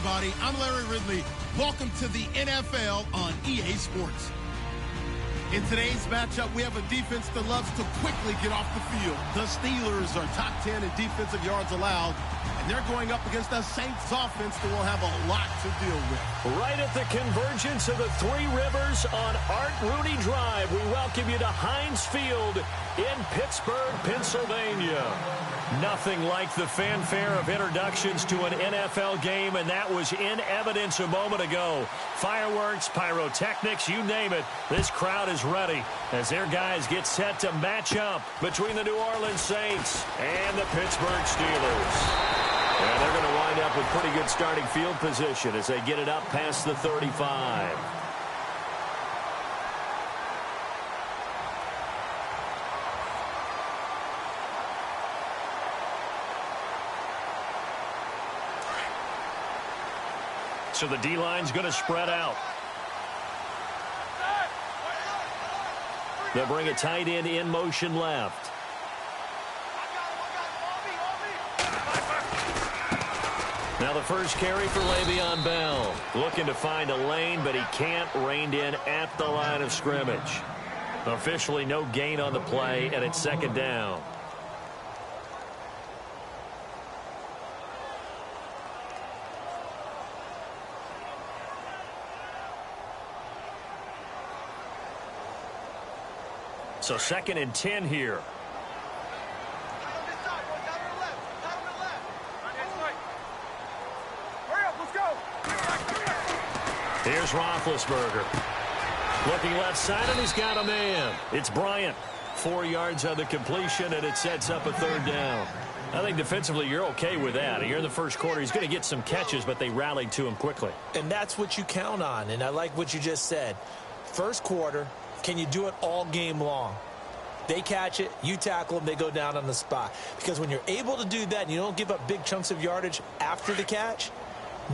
everybody. I'm Larry Ridley. Welcome to the NFL on EA Sports. In today's matchup, we have a defense that loves to quickly get off the field. The Steelers are top 10 in defensive yards allowed, and they're going up against a Saints offense that will have a lot to deal with. Right at the convergence of the Three Rivers on Art Rooney Drive, we welcome you to Heinz Field in Pittsburgh, Pennsylvania. Nothing like the fanfare of introductions to an NFL game, and that was in evidence a moment ago. Fireworks, pyrotechnics, you name it. This crowd is ready as their guys get set to match up between the New Orleans Saints and the Pittsburgh Steelers. And they're going to wind up with pretty good starting field position as they get it up past the 35. So the D-line's going to spread out. They'll bring a tight end in motion left. Now the first carry for Le'Veon Bell. Looking to find a lane, but he can't. Reined in at the line of scrimmage. Officially no gain on the play, and it's second down. So second and 10 here. Here's Roethlisberger. Looking left side, and he's got a man. It's Bryant. 4 yards on the completion, and it sets up a third down. I think defensively you're okay with that. You're in the first quarter. He's going to get some catches, but they rallied to him quickly. And that's what you count on, and I like what you just said. First quarter, can you do it all game long? They catch it, you tackle them, they go down on the spot. Because when you're able to do that and you don't give up big chunks of yardage after the catch,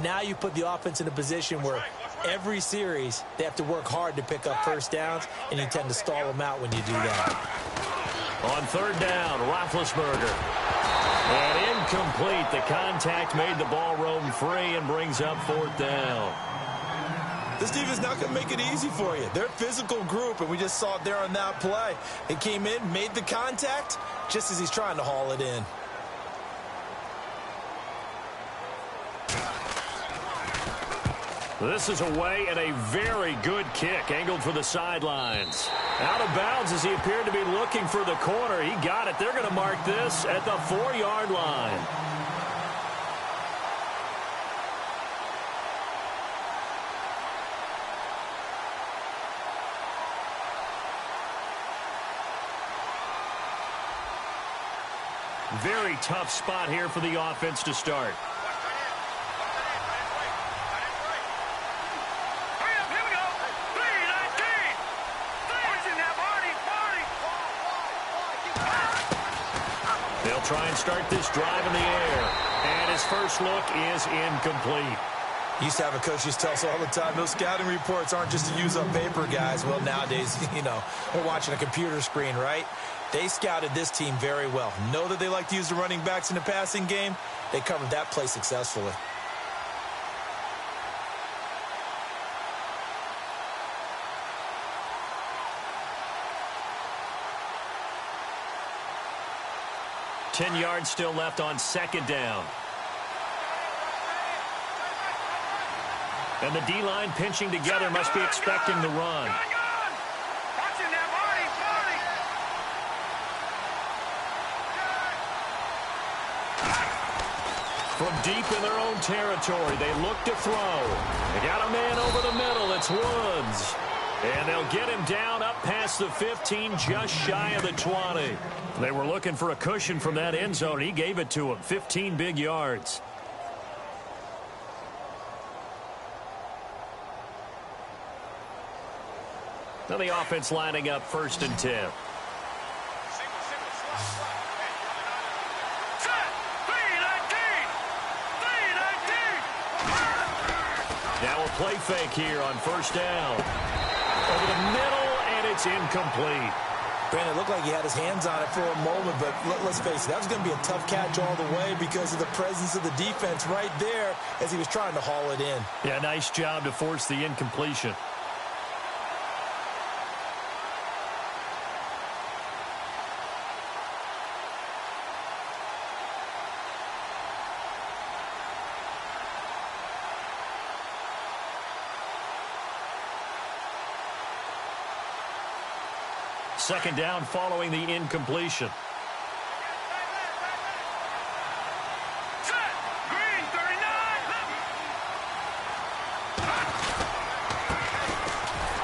now you put the offense in a position where every series they have to work hard to pick up first downs, and you tend to stall them out when you do that. On third down, Roethlisberger. And incomplete. The contact made the ball roam free and brings up fourth down. This defense not going to make it easy for you. They're a physical group, and we just saw it there on that play. It came in, made the contact, just as he's trying to haul it in. This is away and a very good kick, angled for the sidelines. Out of bounds as he appeared to be looking for the corner. He got it. They're going to mark this at the 4-yard line. Very tough spot here for the offense to start. They'll try and start this drive in the air. And his first look is incomplete. Used to have a coach used to tell us all the time, those scouting reports aren't just to use up paper, guys. Well, nowadays, we're watching a computer screen, right? They scouted this team very well. Know that they like to use the running backs in the passing game. They covered that play successfully. Ten yards still left on second down. And the D-line pinching together must be expecting the run. From deep in their own territory, they look to throw. They got a man over the middle. It's Woods. And they'll get him down up past the 15, just shy of the 20. They were looking for a cushion from that end zone. He gave it to him. 15 big yards. Now the offense lining up first and 10. Now a play fake here on first down. Over the middle, and it's incomplete. Brandon, it looked like he had his hands on it for a moment, but let's face it, that was going to be a tough catch all the way because of the presence of the defense right there as he was trying to haul it in. Yeah, nice job to force the incompletion. Second down following the incompletion.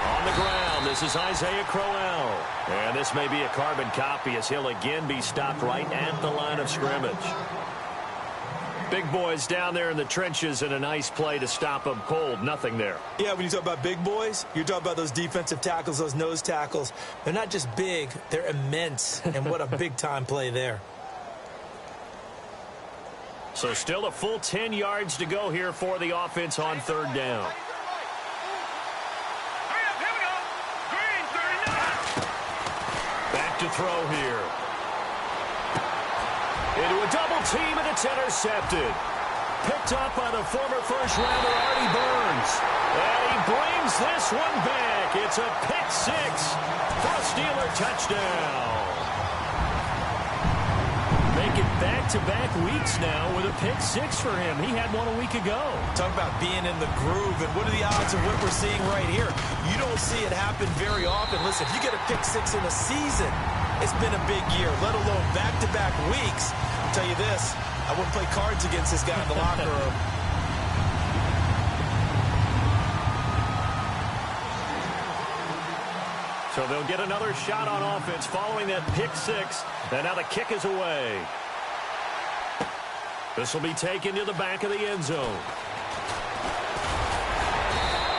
On the ground, this is Isaiah Crowell. And this may be a carbon copy as he'll again be stopped right at the line of scrimmage. Big boys down there in the trenches and a nice play to stop them cold. Nothing there. Yeah, when you talk about big boys, you're talking about those defensive tackles, those nose tackles. They're not just big, they're immense. And what a big-time play there. So still a full 10 yards to go here for the offense on third down. Back to throw here. Into a double team, and it's intercepted. Picked up by the former first-rounder Artie Burns. And he brings this one back. It's a pick six for a Steeler touchdown. Making back-to-back weeks now with a pick six for him. He had one a week ago. Talk about being in the groove, and what are the odds of what we're seeing right here? You don't see it happen very often. Listen, if you get a pick six in a season, it's been a big year, let alone back-to-back weeks. I'll tell you this, I wouldn't play cards against this guy in the locker room. So they'll get another shot on offense following that pick six. And now the kick is away. This will be taken to the back of the end zone.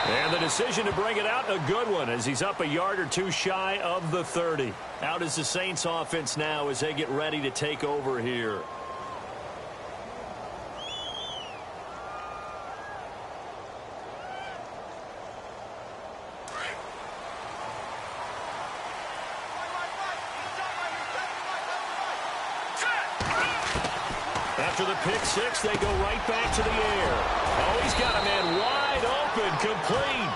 And the decision to bring it out, a good one, as he's up a yard or two shy of the 30. Out is the Saints offense now as they get ready to take over here. After the pick six, they go right back to the air. Oh, he's got a man wide open, complete.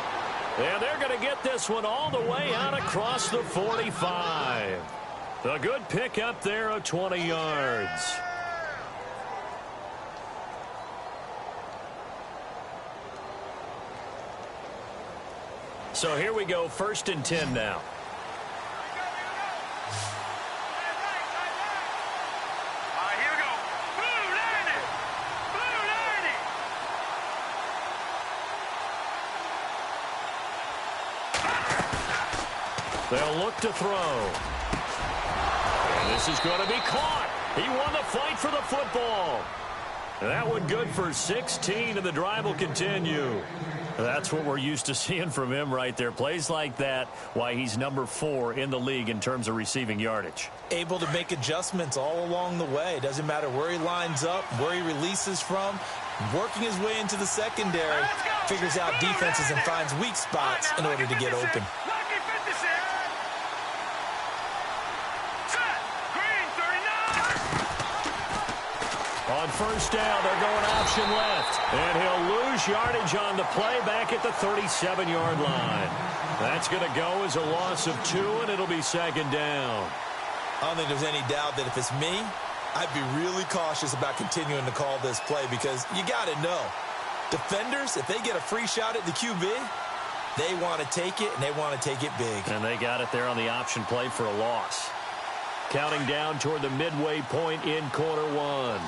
And they're going to get this one all the way out across the 45. A good pick up there of 20 yards. So here we go, 1st and 10 now. They'll look to throw. And this is going to be caught. He won the fight for the football. And that one good for 16, and the drive will continue. That's what we're used to seeing from him right there. Plays like that, why he's number 4 in the league in terms of receiving yardage. Able to make adjustments all along the way. Doesn't matter where he lines up, where he releases from. Working his way into the secondary. Figures out defenses and finds weak spots in order to get open. On first down, they're going option left. And he'll lose yardage on the play back at the 37-yard line. That's going to go as a loss of 2, and it'll be 2nd down. I don't think there's any doubt that if it's me, I'd be really cautious about continuing to call this play because you got to know. Defenders, if they get a free shot at the QB, they want to take it, and they want to take it big. And they got it there on the option play for a loss. Counting down toward the midway point in quarter 1.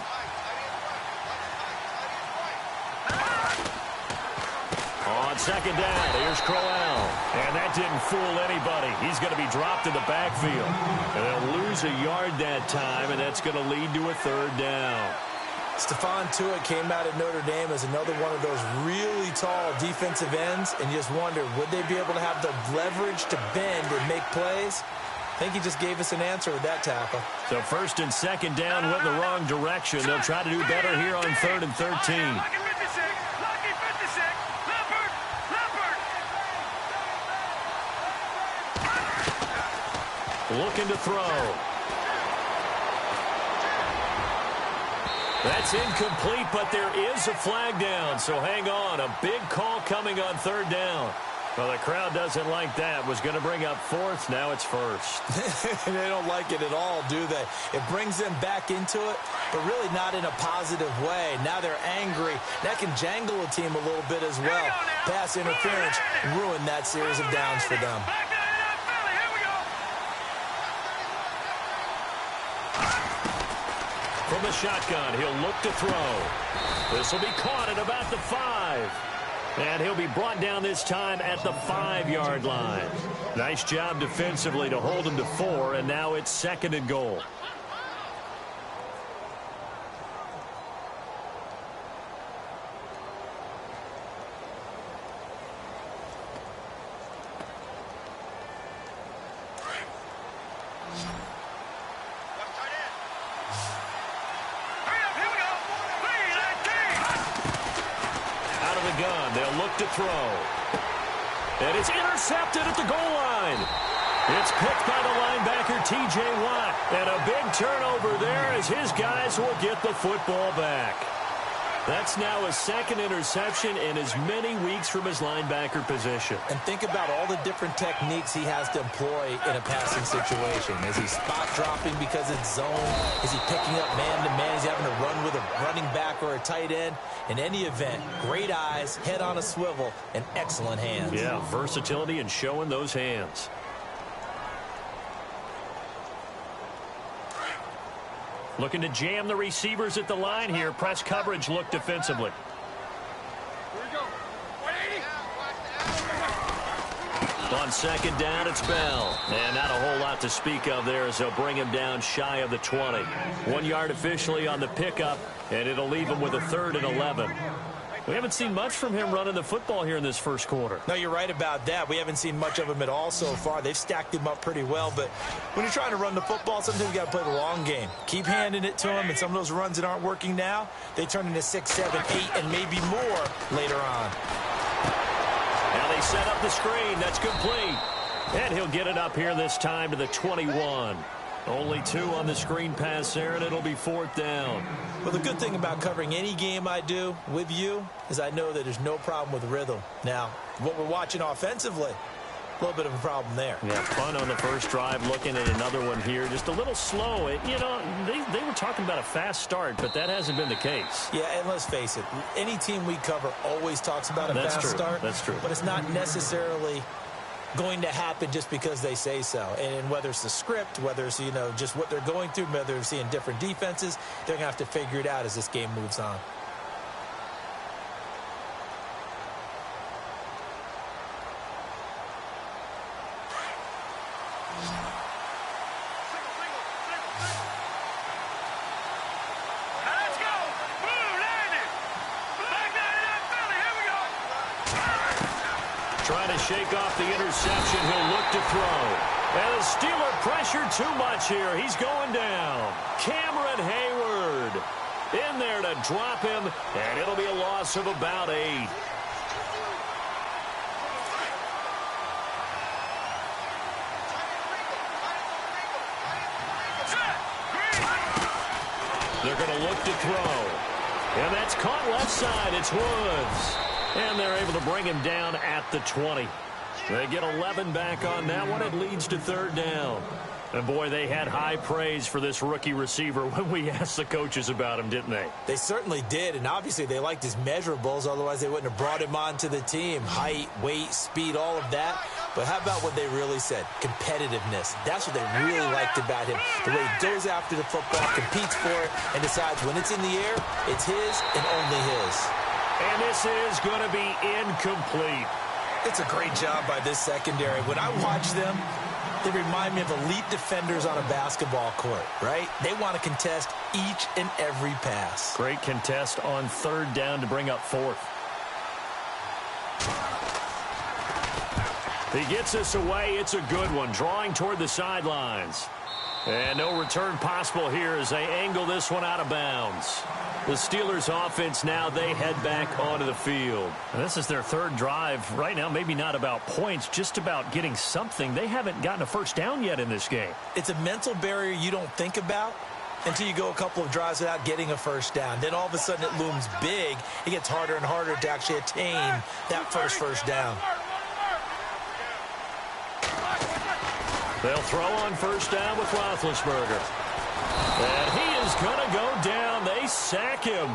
On 2nd down, here's Crowell. And that didn't fool anybody. He's going to be dropped in the backfield. And they'll lose a yard that time, and that's going to lead to a 3rd down. Stephon Tuitt came out of Notre Dame as another one of those really tall defensive ends, and you just wonder, would they be able to have the leverage to bend and make plays? I think he just gave us an answer with that tackle. So 1st and 2nd down went in the wrong direction. They'll try to do better here on 3rd and 13. looking to throw. That's incomplete, but there is a flag down, so hang on. A big call coming on third down. Well, the crowd doesn't like that. Was going to bring up fourth. Now it's first. They don't like it at all, do they? It brings them back into it, but really not in a positive way. Now they're angry. That can jangle a team a little bit as well. Pass interference ruined that series of downs for them. From the shotgun, he'll look to throw. This will be caught at about the 5. And he'll be brought down this time at the 5-yard line. Nice job defensively to hold him to 4, and now it's 2nd and goal. To throw. And it's intercepted at the goal line. It's picked by the linebacker, T.J. Watt. And a big turnover there as his guys will get the football back. That's now his 2nd interception in as many weeks from his linebacker position. And think about all the different techniques he has to employ in a passing situation. Is he spot dropping because it's zone? Is he picking up man-to-man? Is he having to run with a running back or a tight end? In any event, great eyes, head on a swivel, and excellent hands. Yeah, versatility and showing those hands. Looking to jam the receivers at the line here. Press coverage look defensively. On 2nd down, it's Bell. And not a whole lot to speak of there as they'll bring him down shy of the 20. 1 yard officially on the pickup, and it'll leave him with a 3rd and 11. We haven't seen much from him running the football here in this first quarter. No, you're right about that. We haven't seen much of him at all so far. They've stacked him up pretty well, but when you're trying to run the football, sometimes you got to play the long game. Keep handing it to him, and some of those runs that aren't working now, they turn into 6, 7, 8, and maybe more later on. Now they set up the screen. That's complete. And he'll get it up here this time to the 21. Only 2 on the screen pass there, and it'll be 4th down. Well, the good thing about covering any game I do with you is I know that there's no problem with rhythm. Now, what we're watching offensively, a little bit of a problem there. Yeah, fun on the first drive, looking at another one here. Just a little slow. You know, they were talking about a fast start, but that hasn't been the case. Yeah, and let's face it, any team we cover always talks about a fast start. That's true. But it's not necessarily going to happen just because they say so. And whether it's the script, whether it's, you know, just what they're going through, whether they're seeing different defenses, they're going to have to figure it out as this game moves on. Trying to shake off the interception. He'll look to throw. And the Steeler pressure too much here. He's going down. Cameron Hayward in there to drop him, and it'll be a loss of about 8. They're going to look to throw. And that's caught left side. It's Woods. And they're able to bring him down at the 20. They get 11 back on that one. It leads to 3rd down. And, boy, they had high praise for this rookie receiver when we asked the coaches about him, didn't they? They certainly did, and obviously they liked his measurables. Otherwise, they wouldn't have brought him onto the team. Height, weight, speed, all of that. But how about what they really said? Competitiveness. That's what they really liked about him. The way he goes after the football, competes for it, and decides when it's in the air, it's his and only his. And this is going to be incomplete. It's a great job by this secondary. When I watch them, they remind me of elite defenders on a basketball court, right? They want to contest each and every pass. Great contest on 3rd down to bring up 4th. He gets us away. It's a good one. Drawing toward the sidelines. And no return possible here as they angle this one out of bounds. The Steelers offense now, they head back onto the field. And this is their third drive. Right now, maybe not about points, just about getting something. They haven't gotten a first down yet in this game. It's a mental barrier you don't think about until you go a couple of drives without getting a first down. Then all of a sudden it looms big. It gets harder and harder to actually attain that first down. They'll throw on first down with Roethlisberger. And he is going to go down. They sack him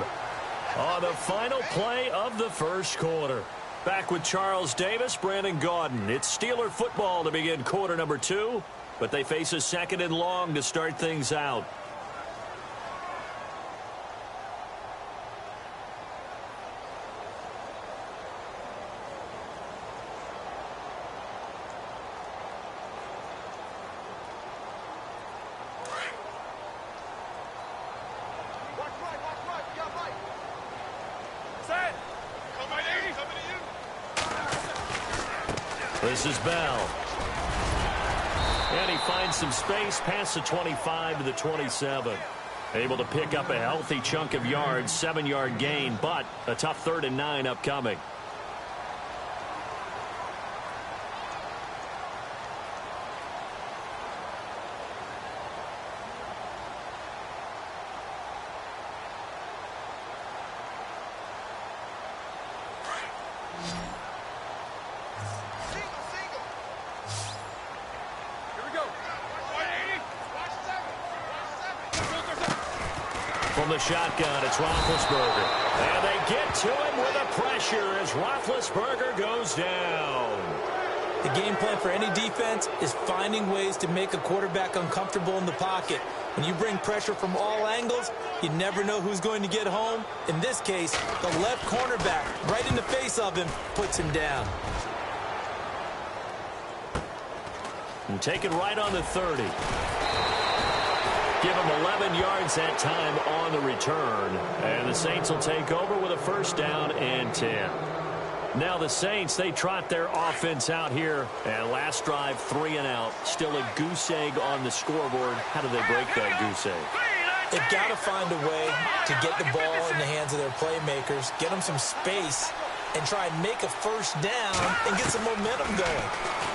on the final play of the first quarter. Back with Charles Davis, Brandon Gaudin. It's Steeler football to begin quarter number 2, but they face a second and long to start things out. This is Bell. And he finds some space past the 25 to the 27. Able to pick up a healthy chunk of yards, 7-yard gain, but a tough 3rd and 9 upcoming. From the shotgun, it's Roethlisberger. And they get to him with a pressure as Roethlisberger goes down. The game plan for any defense is finding ways to make a quarterback uncomfortable in the pocket. When you bring pressure from all angles, you never know who's going to get home. In this case, the left cornerback, right in the face of him, puts him down. And taken right on the 30. Give him 11 yards that time on the return. And the Saints will take over with a first down and 10. Now the Saints, they trot their offense out here. And last drive, 3 and out. Still a goose egg on the scoreboard. How do they break that goose egg? They've got to find a way to get the ball in the hands of their playmakers, get them some space, and try and make a first down and get some momentum going.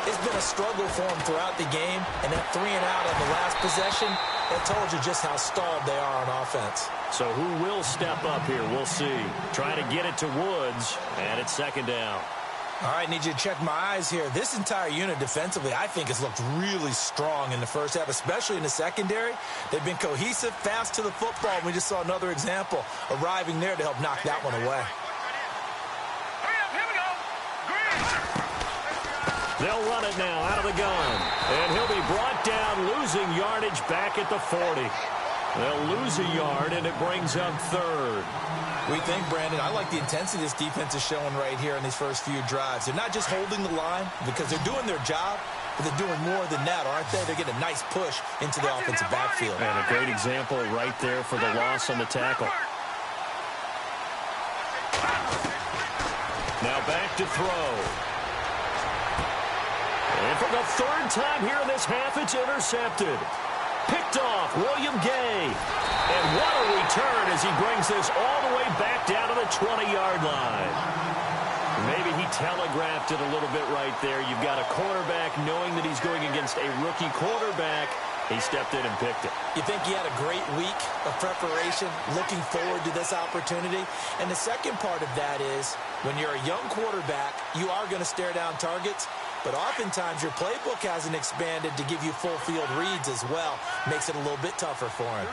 It's been a struggle for them throughout the game, and that 3 and out on the last possession, that told you just how stalled they are on offense. So who will step up here? We'll see. Trying to get it to Woods, and it's second down. All right, need you to check my eyes here. This entire unit defensively, I think, has looked really strong in the first half, especially in the secondary. They've been cohesive, fast to the football. We just saw another example arriving there to help knock that one away. They'll run it now out of the gun. And he'll be brought down, losing yardage back at the 40. They'll lose a yard, and it brings up 3rd. We think, Brandon, I like the intensity this defense is showing right here in these first few drives. They're not just holding the line because they're doing their job, but they're doing more than that, aren't they? They're getting a nice push into the offensive backfield. And a great example right there for the loss on the tackle. Now back to throw. And for the 3rd time here in this half, it's intercepted. Picked off, William Gay. And what a return as he brings this all the way back down to the 20-yard line. Maybe he telegraphed it a little bit right there. You've got a cornerback knowing that he's going against a rookie quarterback. He stepped in and picked it. You think he had a great week of preparation, looking forward to this opportunity? And the second part of that is, when you're a young quarterback, you are going to stare down targets. But oftentimes your playbook hasn't expanded to give you full field reads as well. Makes it a little bit tougher for him.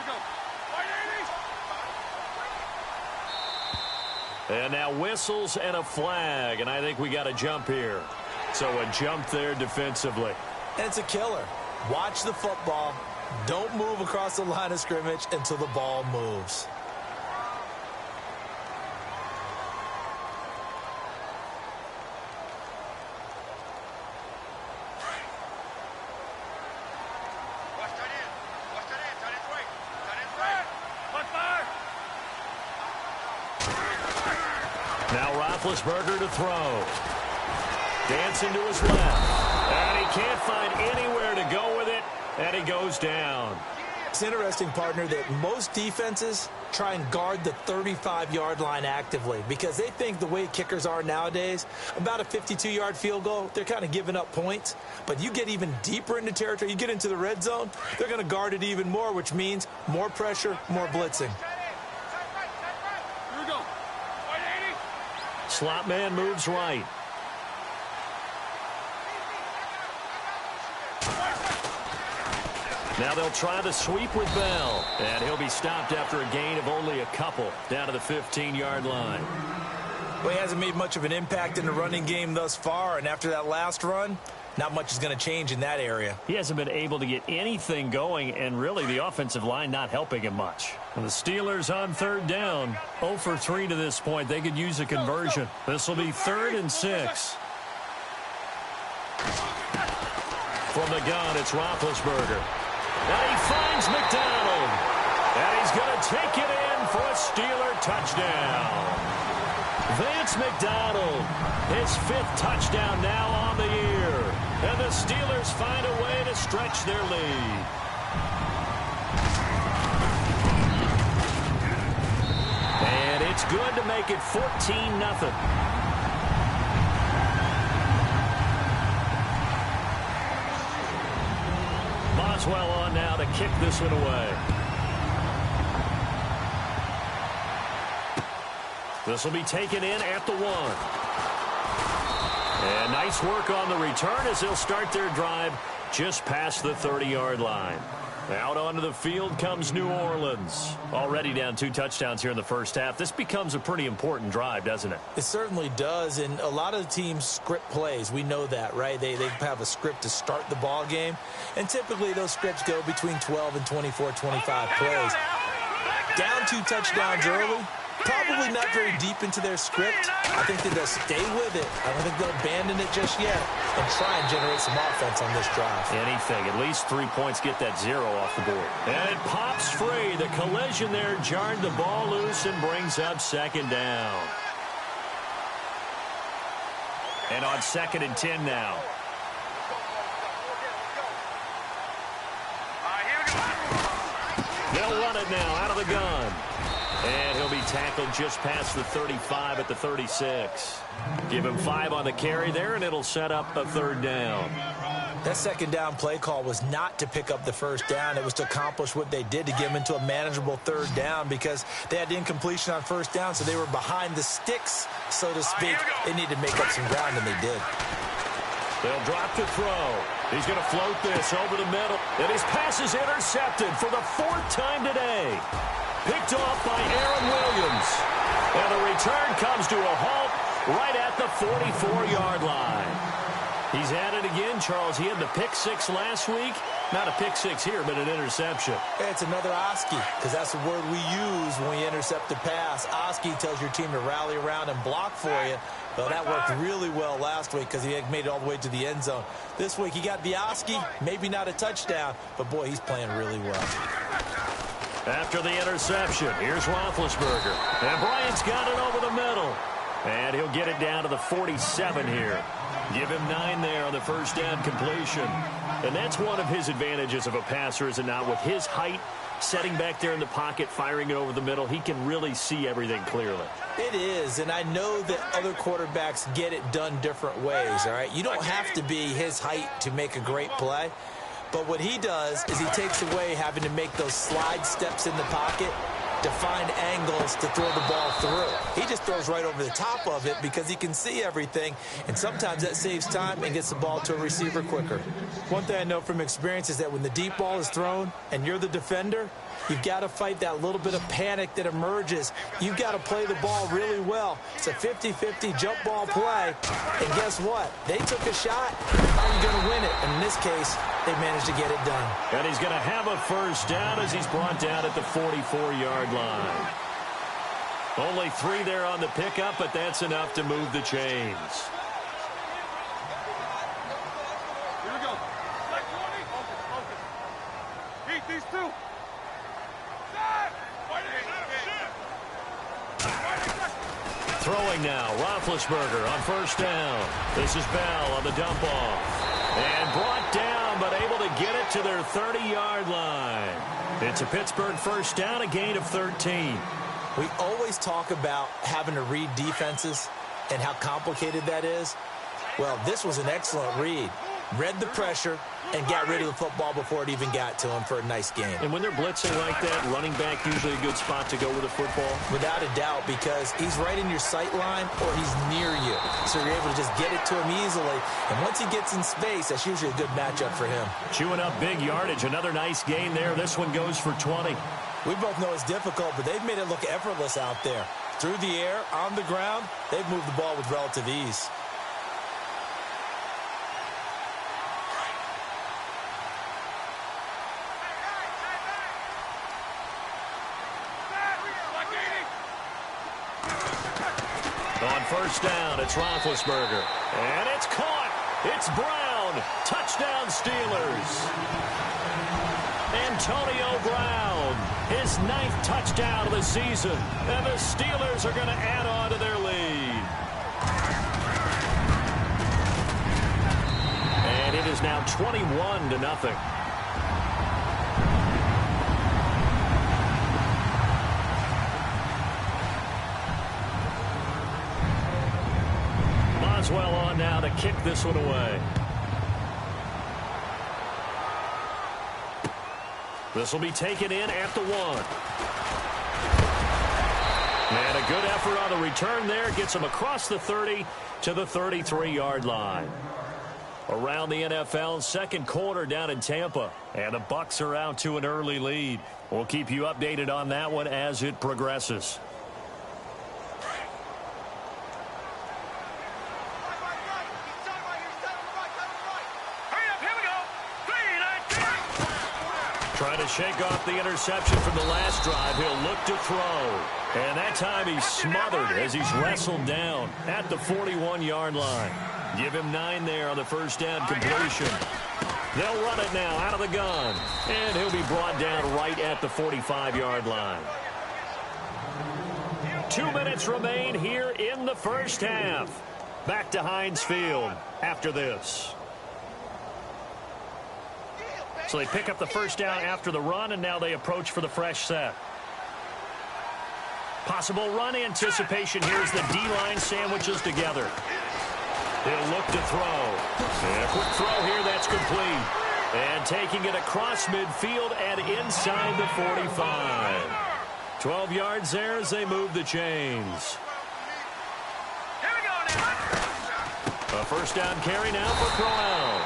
And now whistles and a flag. And I think we got a jump here. So a jump there defensively. And it's a killer. Watch the football. Don't move across the line of scrimmage until the ball moves. Now Roethlisberger to throw. Dancing to his left. And he can't find anywhere to go with it. And he goes down. It's interesting, partner, that most defenses try and guard the 35-yard line actively because they think the way kickers are nowadays, about a 52-yard field goal, they're kind of giving up points. But you get even deeper into territory, you get into the red zone, they're going to guard it even more, which means more pressure, more blitzing. Here we go. Slot man moves right. Now they'll try the sweep with Bell. And he'll be stopped after a gain of only a couple down to the 15-yard line. Well, he hasn't made much of an impact in the running game thus far, and after that last run, not much is going to change in that area. He hasn't been able to get anything going, and really the offensive line not helping him much. And the Steelers on third down, 0 for 3 to this point. They could use a conversion. This will be 3rd and 6. From the gun, it's Roethlisberger. And he finds McDonald. And he's going to take it in for a Steeler touchdown. Vance McDonald, his 5th touchdown now on the year. And the Steelers find a way to stretch their lead. And it's good to make it 14-0. Boswell on now to kick this one away. This will be taken in at the 1. And nice work on the return as they'll start their drive just past the 30-yard line. Out onto the field comes New Orleans. Already down 2 touchdowns here in the first half. This becomes a pretty important drive, doesn't it? It certainly does, and a lot of teams script plays. We know that, right? They have a script to start the ball game, and typically those scripts go between 12 and 24, 25 plays. Down 2 touchdowns early, probably not very deep into their script. I think that they'll stay with it. I don't think they'll abandon it just yet and try and generate some offense on this drive. Anything. At least 3 points, get that 0 off the board. And it pops free. The collision there jarred the ball loose and brings up 2nd down. And on 2nd and 10 now. They'll run it now out of the gun. And he'll be tackled just past the 35 at the 36. Give him 5 on the carry there, and it'll set up a 3rd down. That 2nd down play call was not to pick up the 1st down. It was to accomplish what they did, to get them into a manageable 3rd down because they had incompletion on 1st down, so they were behind the sticks, so to speak. They needed to make up some ground, and they did. They'll drop to throw. He's going to float this over the middle. And his pass is intercepted for the 4th time today. Picked off by Aaron Williams. And the return comes to a halt right at the 44-yard line. He's at it again, Charles. He had the pick 6 last week. Not a pick 6 here, but an interception. It's another Oski, because that's the word we use when we intercept the pass. Oski tells your team to rally around and block for you. Well, that worked really well last week because he had made it all the way to the end zone. This week he got the Oski, maybe not a touchdown, but boy, he's playing really well. After the interception, here's Roethlisberger. And Bryant's got it over the middle. And he'll get it down to the 47 here. Give him 9 there on the 1st down completion. And that's one of his advantages of a passer, is it not? With his height, setting back there in the pocket, firing it over the middle, he can really see everything clearly. It is, and I know that other quarterbacks get it done different ways, all right? You don't have to be his height to make a great play. But what he does is he takes away having to make those slide steps in the pocket to find angles to throw the ball through. He just throws right over the top of it because he can see everything, and sometimes that saves time and gets the ball to a receiver quicker. One thing I know from experience is that when the deep ball is thrown and you're the defender, you've got to fight that little bit of panic that emerges. You've got to play the ball really well. It's a 50-50 jump ball play, and guess what? They took a shot. How are you going to win it? And in this case, they managed to get it done. And he's going to have a 1st down as he's brought down at the 44-yard line. Only 3 there on the pickup, but that's enough to move the chains. Here we go. Beat these 2. Throwing now, Roethlisberger on 1st down. This is Bell on the dump off. And brought down, but able to get it to their 30-yard line. It's a Pittsburgh first down, a gain of 13. We always talk about having to read defenses and how complicated that is. Well, this was an excellent read. Read the pressure and got rid of the football before it even got to him for a nice game. And when they're blitzing like that, running back usually a good spot to go with the football? Without a doubt, because he's right in your sight line or he's near you. So you're able to just get it to him easily. And once he gets in space, that's usually a good matchup for him. Chewing up big yardage. Another nice gain there. This one goes for 20. We both know it's difficult, but they've made it look effortless out there. Through the air, on the ground, they've moved the ball with relative ease. On first down, it's Roethlisberger. And it's caught. It's Brown. Touchdown, Steelers. Antonio Brown, his 9th touchdown of the season. And the Steelers are going to add on to their lead. And it is now 21-0. Boswell on now to kick this one away. This will be taken in at the 1. And a good effort on the return there. Gets him across the 30 to the 33-yard line. Around the NFL, second quarter down in Tampa. And the Bucs are out to an early lead. We'll keep you updated on that one as it progresses. Trying to shake off the interception from the last drive. He'll look to throw. And that time he's smothered as he's wrestled down at the 41-yard line. Give him 9 there on the first down completion. They'll run it now out of the gun. And he'll be brought down right at the 45-yard line. 2 minutes remain here in the first half. Back to Heinz Field after this. So they pick up the first down after the run, and now they approach for the fresh set. Possible run anticipation. Here's the D-line sandwiches together. He'll look to throw. And a quick throw here, that's complete. And taking it across midfield and inside the 45. 12 yards there as they move the chains. A first down carry now for Crowell.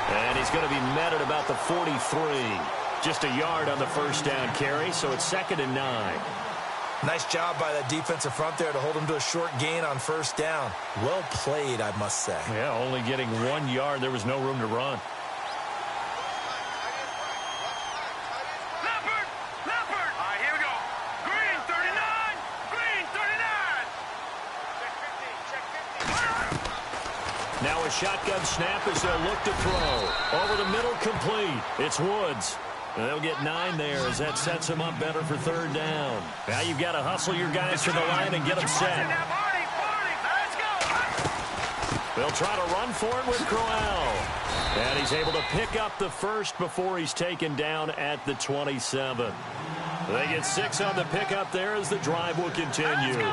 And he's going to be met at about the 43. Just a yard on the first down carry, so it's 2nd and 9. Nice job by that defensive front there to hold him to a short gain on first down. Well played, I must say. Yeah, only getting 1 yard. There was no room to run. Now a shotgun snap as they'll look to throw. Over the middle, complete. It's Woods. And they'll get 9 there as that sets them up better for third down. Now you've got to hustle your guys to the line and get them set. They'll try to run for it with Crowell. And he's able to pick up the first before he's taken down at the 27. They get 6 on the pickup there as the drive will continue.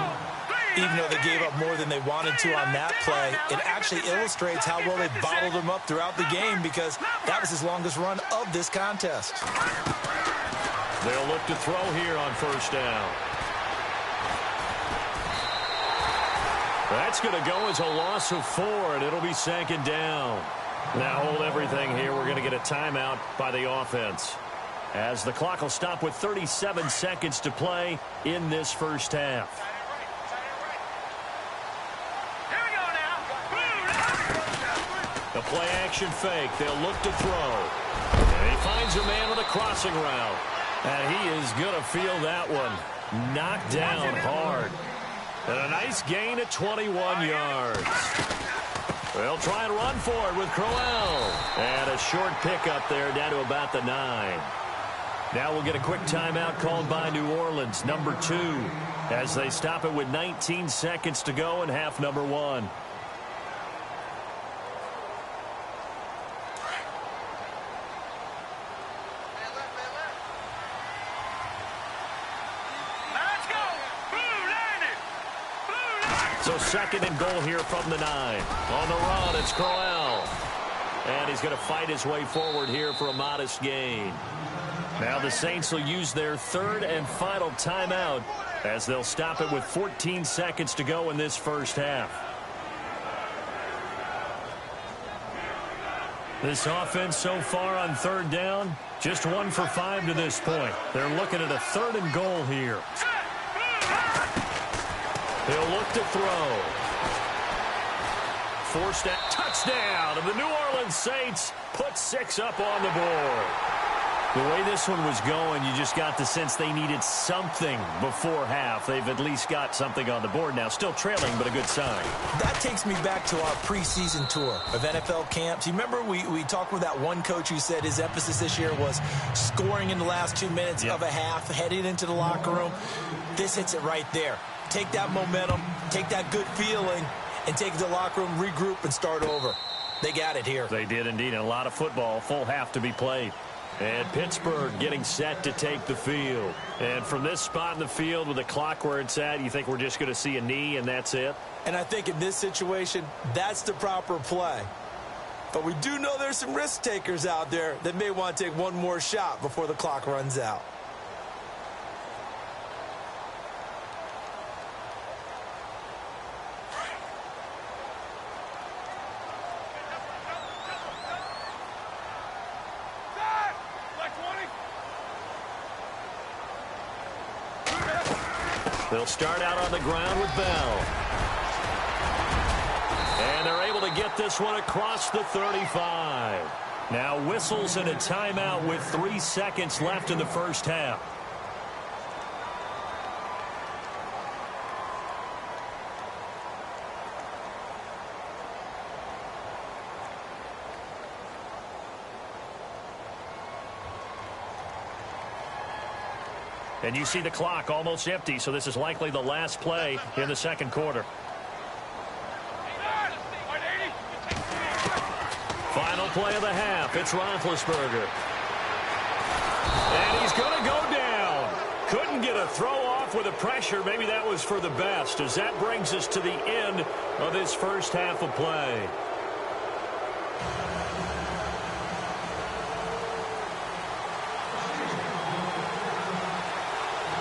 Even though they gave up more than they wanted to on that play, it actually illustrates how well they bottled them up throughout the game because that was his longest run of this contest. They'll look to throw here on first down. That's going to go as a loss of 4, and it'll be 2nd down. Now hold everything here. We're going to get a timeout by the offense, as the clock will stop with 37 seconds to play in this first half. The play-action fake. They'll look to throw. And he finds a man with a crossing route. And he is going to feel that one. Knocked down hard. And a nice gain at 21 yards. They'll try and run for it with Crowell. And a short pickup there down to about the 9. Now we'll get a quick timeout called by New Orleans, number 2, as they stop it with 19 seconds to go in half number 1. second and goal here from the 9. On the run, it's Crowell. And he's going to fight his way forward here for a modest gain. Now the Saints will use their third and final timeout as they'll stop it with 14 seconds to go in this first half. This offense so far on third down, just 1 for 5 to this point. They're looking at a third and goal here. He'll look to throw. Forced that touchdown, and the New Orleans Saints put 6 up on the board. The way this one was going, you just got the sense they needed something before half. They've at least got something on the board now. Still trailing, but a good sign. That takes me back to our preseason tour of NFL camps. You remember we talked with that one coach who said his emphasis this year was scoring in the last 2 minutes of a half, heading into the locker room. This hits it right there. Take that momentum, take that good feeling, and take it to the locker room, regroup, and start over. They got it here. They did indeed, and a lot of football, full half to be played. And Pittsburgh getting set to take the field. And from this spot in the field with the clock where it's at, you think we're just going to see a knee and that's it? And I think in this situation, that's the proper play. But we do know there's some risk takers out there that may want to take one more shot before the clock runs out. They'll start out on the ground with Bell. And they're able to get this one across the 35. Now whistles and a timeout with 3 seconds left in the first half. And you see the clock almost empty, so this is likely the last play in the second quarter. Final play of the half. It's Roethlisberger. And he's going to go down. Couldn't get a throw off with the pressure. Maybe that was for the best, as that brings us to the end of this first half of play.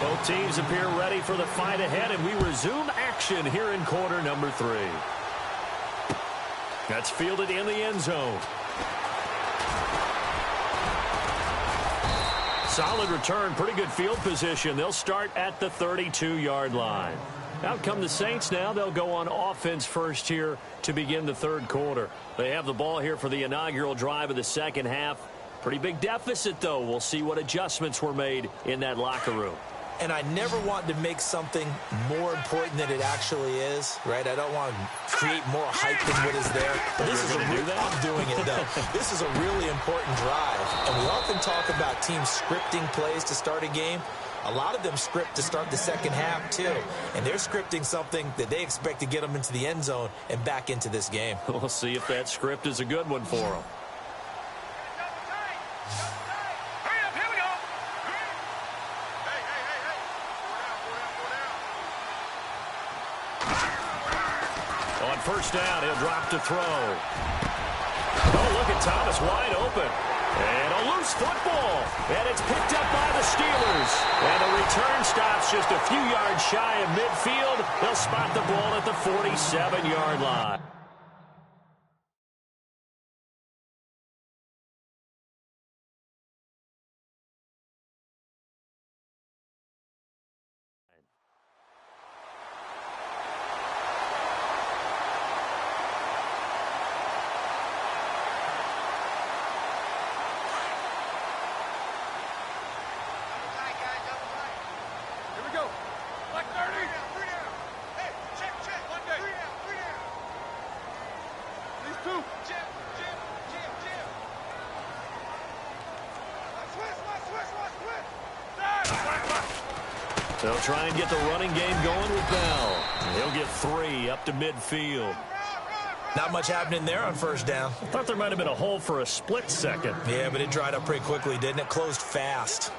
Both teams appear ready for the fight ahead, and we resume action here in quarter number 3. That's fielded in the end zone. Solid return, pretty good field position. They'll start at the 32-yard line. Out come the Saints now. They'll go on offense first here to begin the third quarter. They have the ball here for the inaugural drive of the second half. Pretty big deficit, though. We'll see what adjustments were made in that locker room. And I never want to make something more important than it actually is, right? I don't want to create more hype than what is there. But this is I'm doing it, though. This is a really important drive. And we often talk about teams scripting plays to start a game. A lot of them script to start the second half, too. And they're scripting something that they expect to get them into the end zone and back into this game. We'll see if that script is a good one for them. First down, he'll drop to throw. Oh, look at Thomas wide open. And a loose football. And it's picked up by the Steelers. And the return stops just a few yards shy of midfield. They'll spot the ball at the 47-yard line. They'll try and get the running game going with Bell. He'll get 3 up to midfield. Not much happening there on first down. I thought there might have been a hole for a split second. Yeah, but it dried up pretty quickly, didn't it? Closed fast.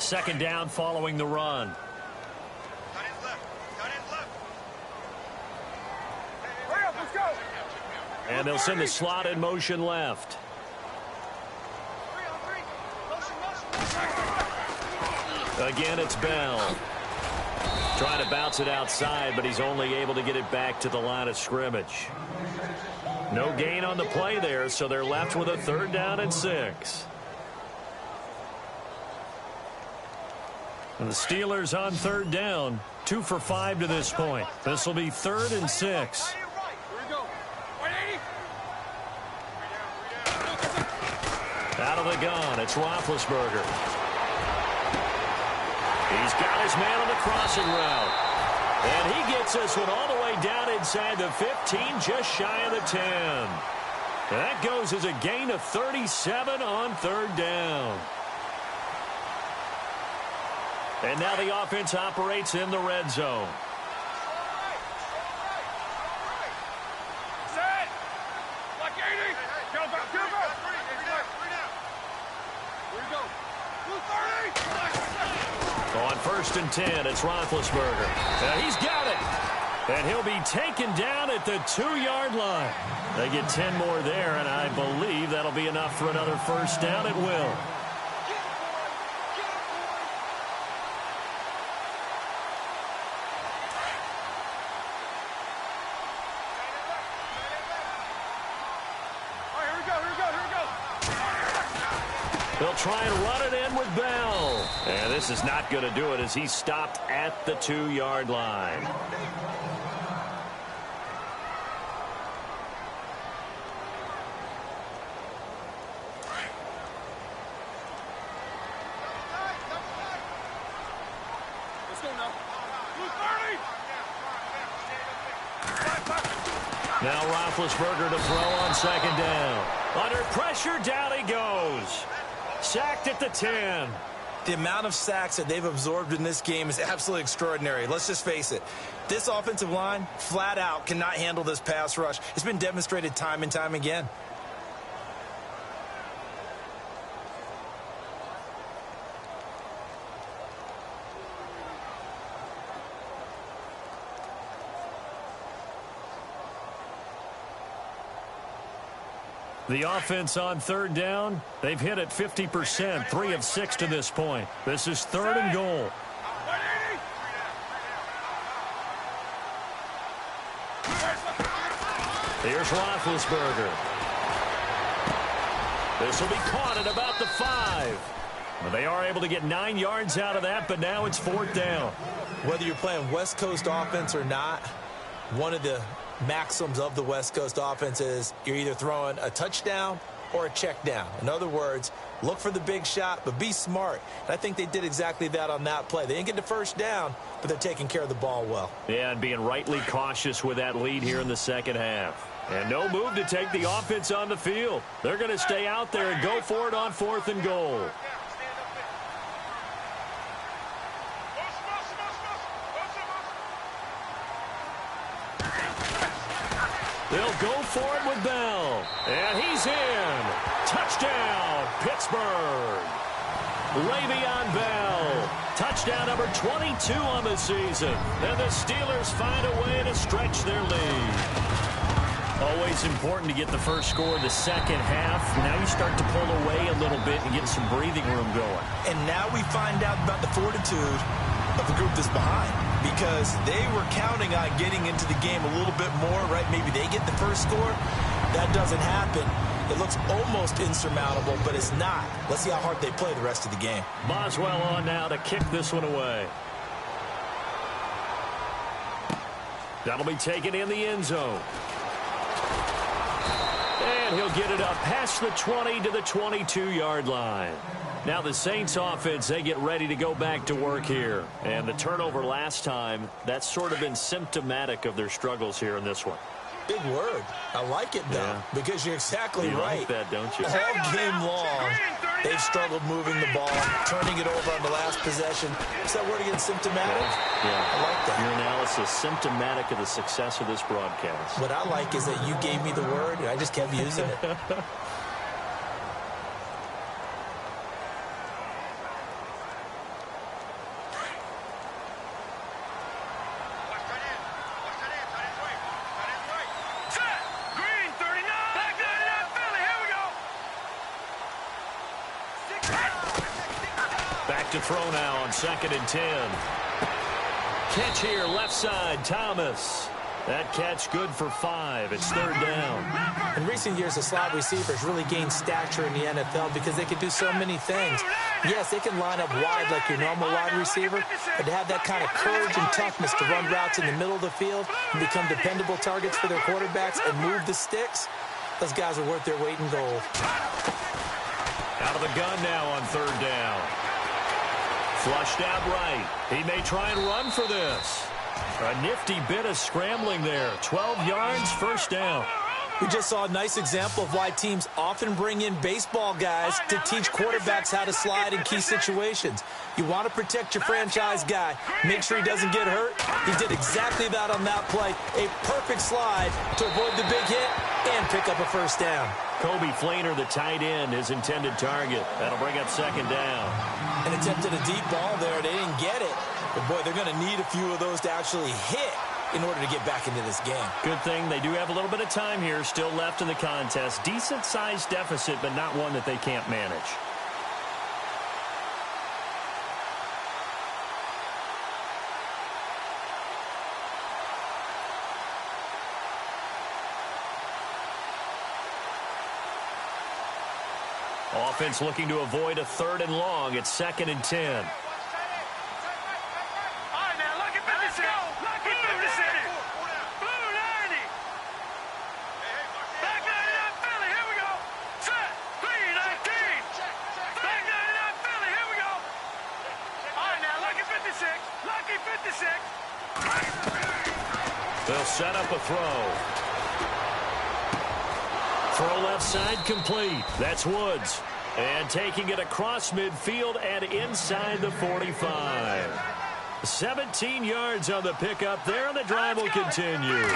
Second down following the run. And they'll send the slot in motion left. Again, it's Bell. Trying to bounce it outside, but he's only able to get it back to the line of scrimmage. No gain on the play there, so they're left with a 3rd down and 6. And the Steelers on 3rd down, 2 for 5 to this point. This will be 3rd and 6. Out of the gun, it's Roethlisberger. He's got his man on the crossing route. And he gets this one all the way down inside the 15, just shy of the 10. And that goes as a gain of 37 on 3rd down. And now the offense operates in the red zone. On 1st and 10, it's Roethlisberger. He's got it. And he'll be taken down at the 2-yard line. They get 10 more there, and I believe that'll be enough for another 1st down at will. They'll try and run it in with Bell. And this is not going to do it as he's stopped at the 2-yard line. Let's go now. Now Roethlisberger to throw on 2nd down. Under pressure, down he goes. Sacked at the 10. The amount of sacks that they've absorbed in this game is absolutely extraordinary. Let's just face it. This offensive line, flat out, cannot handle this pass rush. It's been demonstrated time and time again. The offense on 3rd down, they've hit it 50%, 3 of 6 to this point. This is 3rd and goal. Here's Roethlisberger. This will be caught at about the 5. Well, they are able to get 9 yards out of that, but now it's 4th down. Whether you're playing West Coast offense or not, one of the maxims of the West Coast offense is you're either throwing a touchdown or a check down. In other words, look for the big shot, but be smart. And I think they did exactly that on that play. They didn't get the 1st down, but they're taking care of the ball well. Yeah, and being rightly cautious with that lead here in the 2nd half. And no move to take the offense on the field. They're going to stay out there and go for it on 4th and goal. They'll go for it with Bell. And he's in. Touchdown, Pittsburgh. Le'Veon Bell. Touchdown number 22 on the season. And the Steelers find a way to stretch their lead. Always important to get the first score of the 2nd half. Now you start to pull away a little bit and get some breathing room going. And now we find out about the fortitude of the group that's behind, because they were counting on getting into the game a little bit more, right? Maybe they get the first score. That doesn't happen. It looks almost insurmountable, but it's not. Let's see how hard they play the rest of the game. Boswell on now to kick this one away. That'll be taken in the end zone. And he'll get it up past the 20 to the 22-yard line. Now the Saints offense, they get ready to go back to work here. And the turnover last time, that's sort of been symptomatic of their struggles here in this one. Big word. I like it, though, because you're exactly right. You like that, don't you? All game long, they've struggled moving the ball, turning it over on the last possession. Is that word again, symptomatic? Yeah. I like that. Your analysis, symptomatic of the success of this broadcast. What I like is that you gave me the word, and I just kept using it. Back to throw now on 2nd and 10. Catch here, left side, Thomas. That catch good for 5. It's 3rd down. In recent years, the slot receivers really gained stature in the NFL because they can do so many things. Yes, they can line up wide like your normal wide receiver, but to have that kind of courage and toughness to run routes in the middle of the field and become dependable targets for their quarterbacks and move the sticks, those guys are worth their weight in gold. Out of the gun now on 3rd down. Flushed out right. He may try and run for this. A nifty bit of scrambling there. 12 yards, 1st down. We just saw a nice example of why teams often bring in baseball guys to teach quarterbacks how to slide in key situations. You want to protect your franchise guy. Make sure he doesn't get hurt. He did exactly that on that play. A perfect slide to avoid the big hit and pick up a 1st down. Kobe Flainer, the tight end, his intended target. That'll bring up 2nd down. And attempted a deep ball there. They didn't get it. But, boy, they're going to need a few of those to actually hit in order to get back into this game. Good thing they do have a little bit of time here still left in the contest. Decent-sized deficit, but not one that they can't manage. Offense looking to avoid a 3rd and long. It's 2nd and 10. They'll set up a throw. Throw left side complete. That's Woods. And taking it across midfield and inside the 45. 17 yards on the pickup there, and the drive will continue.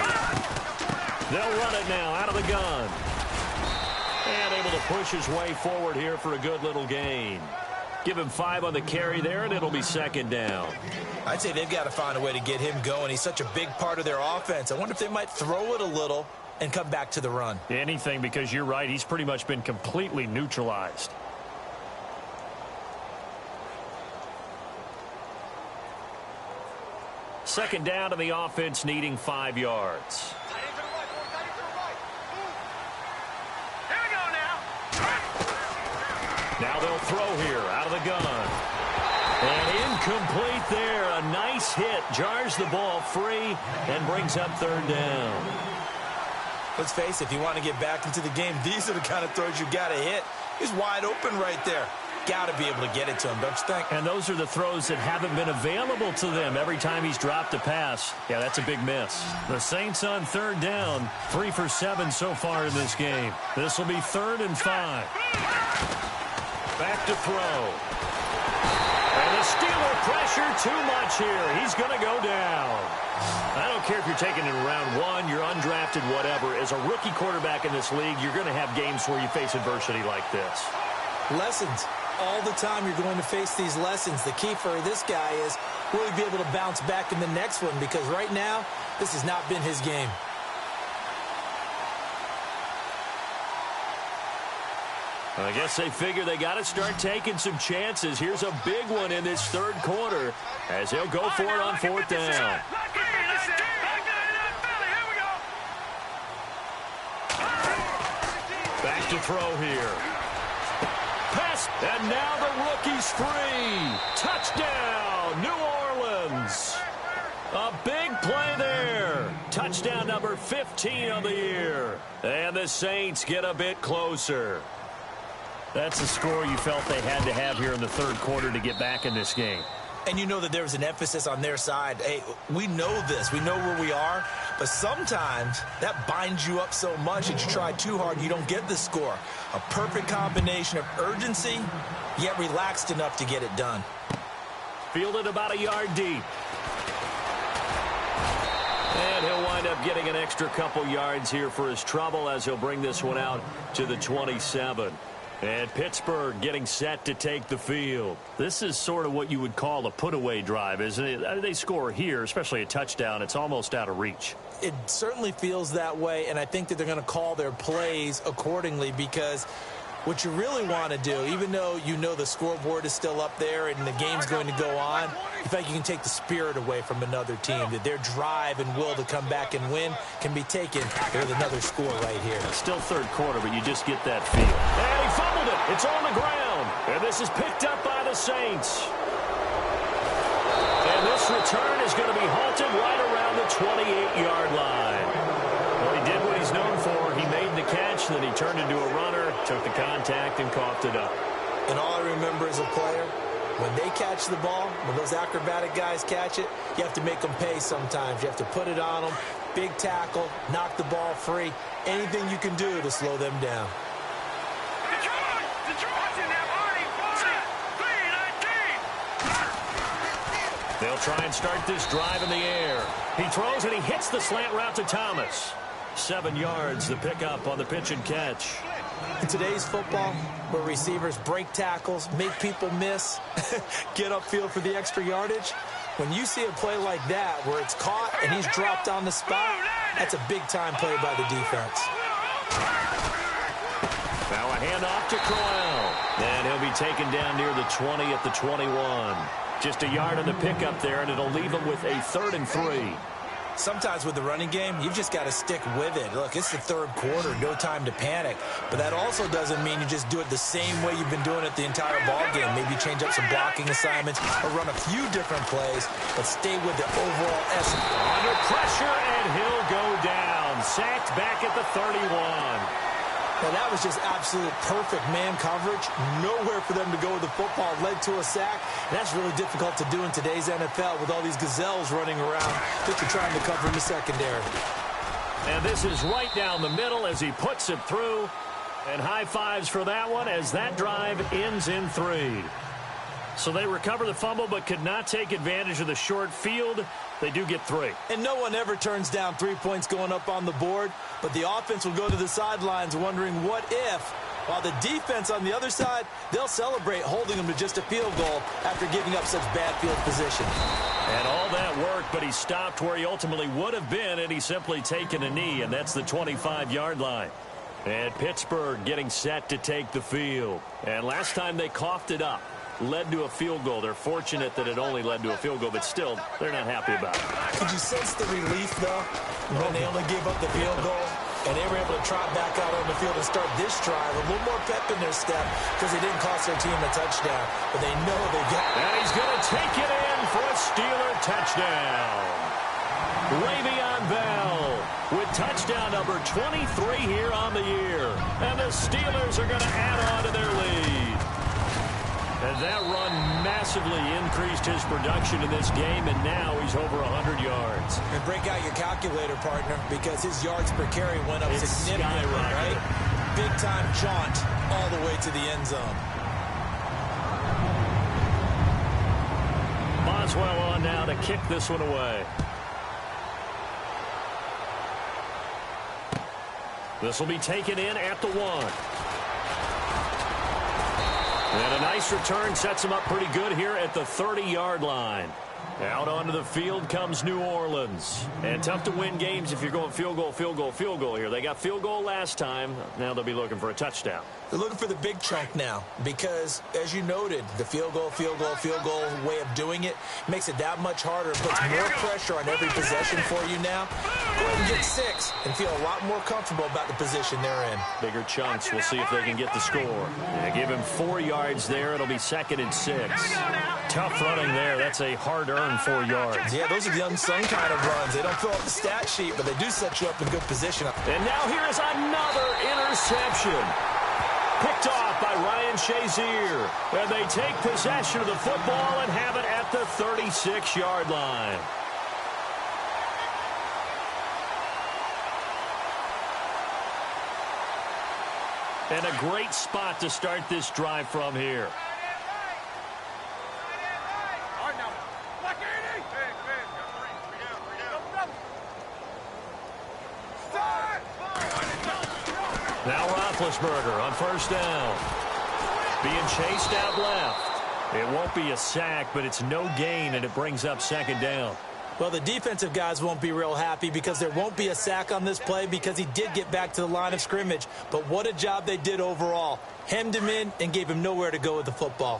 They'll run it now out of the gun. And able to push his way forward here for a good little gain. Give him 5 on the carry there, and it'll be 2nd down. I'd say they've got to find a way to get him going. He's such a big part of their offense. I wonder if they might throw it a little and come back to the run. Anything, because you're right. He's pretty much been completely neutralized. Second down, and the offense needing 5 yards. Now they'll throw here out of the gun. And incomplete there. A nice hit. Jars the ball free and brings up 3rd down. Let's face it, if you want to get back into the game, these are the kind of throws you got to hit. He's wide open right there. Got to be able to get it to him, don't you think? And those are the throws that haven't been available to them every time he's dropped a pass. Yeah, that's a big miss. The Saints on 3rd down. 3 for 7 so far in this game. This will be 3rd and 5. Back to throw. And the Steeler pressure too much here. He's going to go down. I don't care if you're taking it in round 1, you're undrafted, whatever. As a rookie quarterback in this league, you're going to have games where you face adversity like this. Lessons. All the time you're going to face these lessons. The key for this guy is will he be able to bounce back in the next one? Because right now, this has not been his game. I guess they figure they got to start taking some chances. Here's a big one in this 3rd quarter as he'll go for it on 4th down. Back to throw here. Pass, and now the rookie's free. Touchdown, New Orleans. A big play there. Touchdown number 15 of the year. And the Saints get a bit closer. That's a score you felt they had to have here in the 3rd quarter to get back in this game. And you know that there was an emphasis on their side. Hey, we know this. We know where we are. But sometimes that binds you up so much that you try too hard and you don't get the score. A perfect combination of urgency, yet relaxed enough to get it done. Fielded about a yard deep. And he'll wind up getting an extra couple yards here for his trouble as he'll bring this one out to the 27. And Pittsburgh getting set to take the field. This is sort of what you would call a put-away drive, isn't it? They score here, especially a touchdown. It's almost out of reach. It certainly feels that way, and I think that they're going to call their plays accordingly because What you really want to do, even though you know the scoreboard is still up there and the game's going to go on, you think you can take the spirit away from another team, that their drive and will to come back and win can be taken with another score right here. Still third quarter, but you just get that feel. And he fumbled it. It's on the ground. And this is picked up by the Saints. And this return is going to be halted right around the 28-yard line. Well, he did what he's known for. He made the catch, then he turned into a runner, took the contact, and coughed it up. And all I remember as a player, when they catch the ball, when those acrobatic guys catch it, you have to make them pay sometimes. You have to put it on them, big tackle, knock the ball free, anything you can do to slow them down. They'll try and start this drive in the air. He throws and he hits the slant route to Thomas. 7 yards, the pickup on the pitch and catch. In today's football, where receivers break tackles, make people miss, get upfield for the extra yardage, when you see a play like that where it's caught and he's dropped on the spot, that's a big-time play by the defense. Now a handoff to Crowell. And he'll be taken down near the 20 at the 21. Just a yard on the pickup there, and it'll leave him with a 3rd and 3. Sometimes with the running game, you've just got to stick with it. Look, it's the third quarter, no time to panic. But that also doesn't mean you just do it the same way you've been doing it the entire ball game. Maybe change up some blocking assignments or run a few different plays, but stay with the overall essence. Under pressure, and he'll go down. Sacked back at the 31. Now, that was just absolute perfect man coverage. Nowhere for them to go with the football. Led to a sack. And that's really difficult to do in today's NFL with all these gazelles running around that you're trying to cover in the secondary. And this is right down the middle as he puts it through. And high fives for that one as that drive ends in 3. So they recover the fumble but could not take advantage of the short field. They do get 3. And no one ever turns down 3 points going up on the board, but the offense will go to the sidelines wondering what if, while the defense on the other side, they'll celebrate holding them to just a field goal after giving up such bad field position. And all that worked, but he stopped where he ultimately would have been, and he's simply taken a knee, and that's the 25-yard line. And Pittsburgh getting set to take the field. And last time they coughed it up. Led to a field goal. They're fortunate that it only led to a field goal, but still, they're not happy about it. Could you sense the relief, though, when they only gave up the field goal and they were able to trot back out on the field and start this drive? A little more pep in their step because they didn't cost their team a touchdown, but they know they got. And he's going to take it in for a Steeler touchdown. Le'Veon Bell with touchdown number 23 here on the year. And the Steelers are going to add on to their lead. And that run massively increased his production in this game, and now he's over 100 yards. And break out your calculator, partner, because his yards per carry went up significantly, right? Big-time jaunt all the way to the end zone. Boswell on now to kick this one away. This will be taken in at the 1. And a nice return sets him up pretty good here at the 30-yard line. Out onto the field comes New Orleans. And tough to win games if you're going field goal, field goal, field goal here. They got field goal last time. Now they'll be looking for a touchdown. They're looking for the big chunk now because, as you noted, the field goal way of doing it makes it that much harder. It puts more pressure on every possession for you now. Go ahead and get 6 and feel a lot more comfortable about the position they're in. Bigger chunks. We'll see if they can get the score. They give him 4 yards there. It'll be 2nd and 6. Tough running there. That's a hard-earned 4 yards. Yeah, those are the unsung kind of runs. They don't fill up the stat sheet, but they do set you up in good position. And now here is another interception. Picked off by Ryan Shazier. And they take possession of the football and have it at the 36-yard line. And a great spot to start this drive from here. Now Roethlisberger on 1st down. Being chased out left. It won't be a sack, but it's no gain, and it brings up 2nd down. Well, the defensive guys won't be real happy because there won't be a sack on this play because he did get back to the line of scrimmage. But what a job they did overall. Hemmed him in and gave him nowhere to go with the football.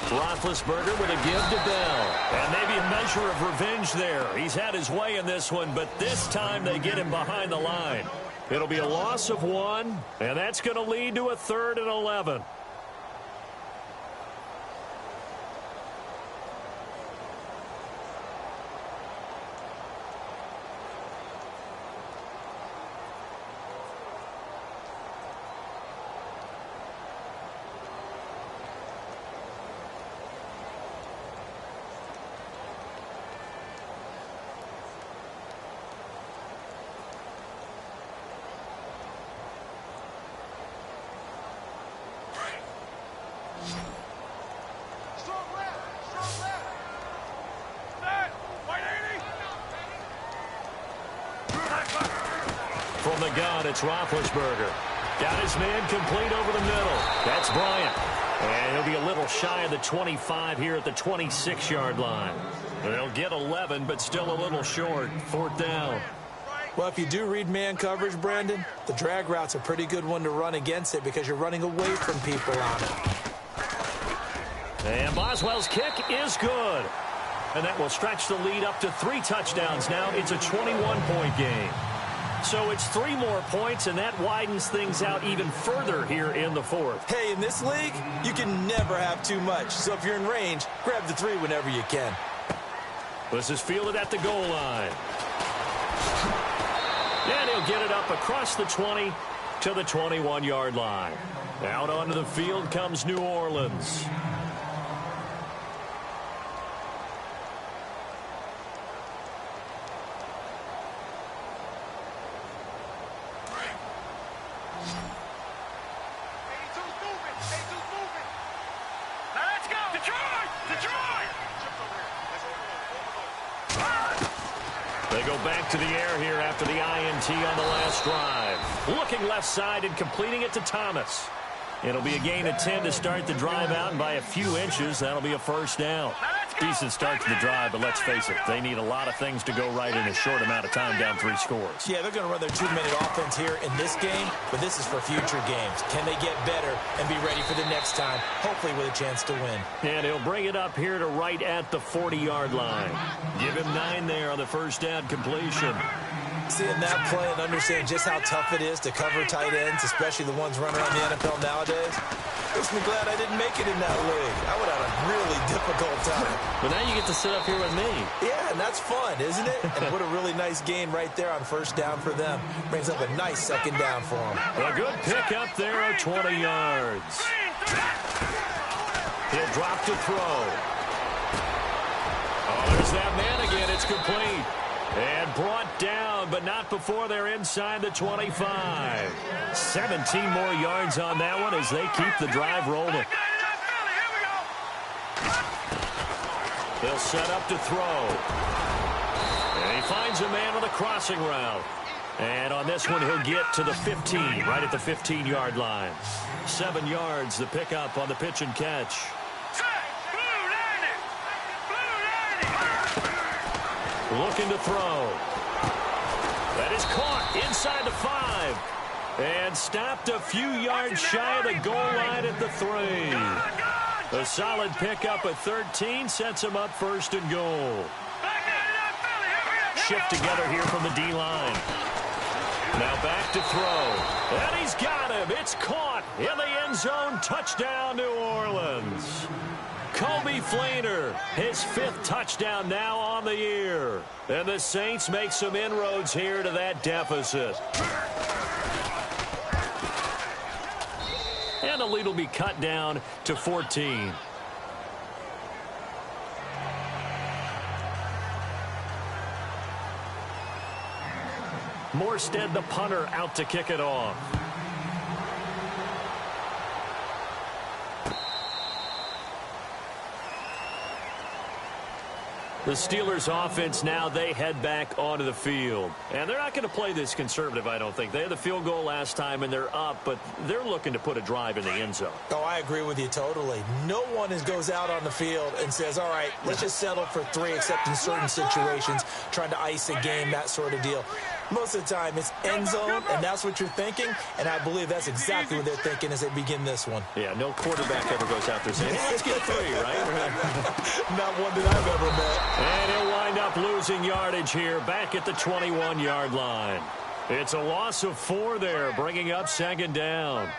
Roethlisberger with a give to Bell. And maybe a measure of revenge there. He's had his way in this one, but this time they get him behind the line. It'll be a loss of 1, and that's going to lead to a 3rd and 11. From the gun, it's Roethlisberger. Got his man complete over the middle. That's Bryant. And he'll be a little shy of the 25 here at the 26-yard line. They'll get 11, but still a little short. 4th down. Well, if you do read man coverage, Brandon, the drag route's a pretty good one to run against it because you're running away from people on it. And Boswell's kick is good. And that will stretch the lead up to 3 touchdowns now. It's a 21-point game. So it's 3 more points, and that widens things out even further here in the 4th. Hey, in this league, you can never have too much. So if you're in range, grab the 3 whenever you can. This is fielded at the goal line. And he'll get it up across the 20 to the 21-yard line. Out onto the field comes New Orleans. They go back to the air here after the INT on the last drive. Looking left side and completing it to Thomas. It'll be a gain of 10 to start the drive out, and by a few inches, that'll be a 1st down. Decent start to the drive, but let's face it, they need a lot of things to go right in a short amount of time down 3 scores. Yeah, they're going to run their 2-minute offense here in this game, but this is for future games. Can they get better and be ready for the next time, hopefully with a chance to win? And he'll bring it up here to right at the 40-yard line. Give him 9 there on the 1st down completion. Seeing that play and understand just how tough it is to cover tight ends, especially the ones running around the NFL nowadays, makes me glad I didn't make it in that league. I would have had a really difficult time. But now you get to sit up here with me. Yeah, and that's fun, isn't it? And what a really nice gain right there on 1st down for them. Brings up a nice 2nd down for them. A good pick up there at 20 yards. He'll drop to throw. Oh, there's that man again. It's complete. And brought down, but not before they're inside the 25. 17 more yards on that one as they keep the drive rolling. They'll set up to throw. And he finds a man on the crossing route. And on this one, he'll get to the 15, right at the 15-yard line. 7 yards, the pickup on the pitch and catch. Looking to throw. That is caught inside the 5. And stopped a few yards shy of the goal line at the 3. A solid pickup at 13 sets him up 1st and goal. Shift together here from the D-line. Now back to throw. And he's got him. It's caught in the end zone. Touchdown, New Orleans. Kobe Fleener, his 5th touchdown now on the year. And the Saints make some inroads here to that deficit. And the lead will be cut down to 14. Morstead, the punter, out to kick it off. The Steelers offense now, they head back onto the field. And they're not going to play this conservative, I don't think. They had the field goal last time, and they're up, but they're looking to put a drive in the end zone. Oh, I agree with you totally. No one goes out on the field and says, all right, let's just settle for 3, except in certain situations, trying to ice a game, that sort of deal. Most of the time, it's end zone, and that's what you're thinking, and I believe that's exactly what they're thinking as they begin this one. Yeah, no quarterback ever goes out there saying, hey, let's get 3, right? Not one that I've ever met. And he'll wind up losing yardage here back at the 21-yard line. It's a loss of 4 there, bringing up second down.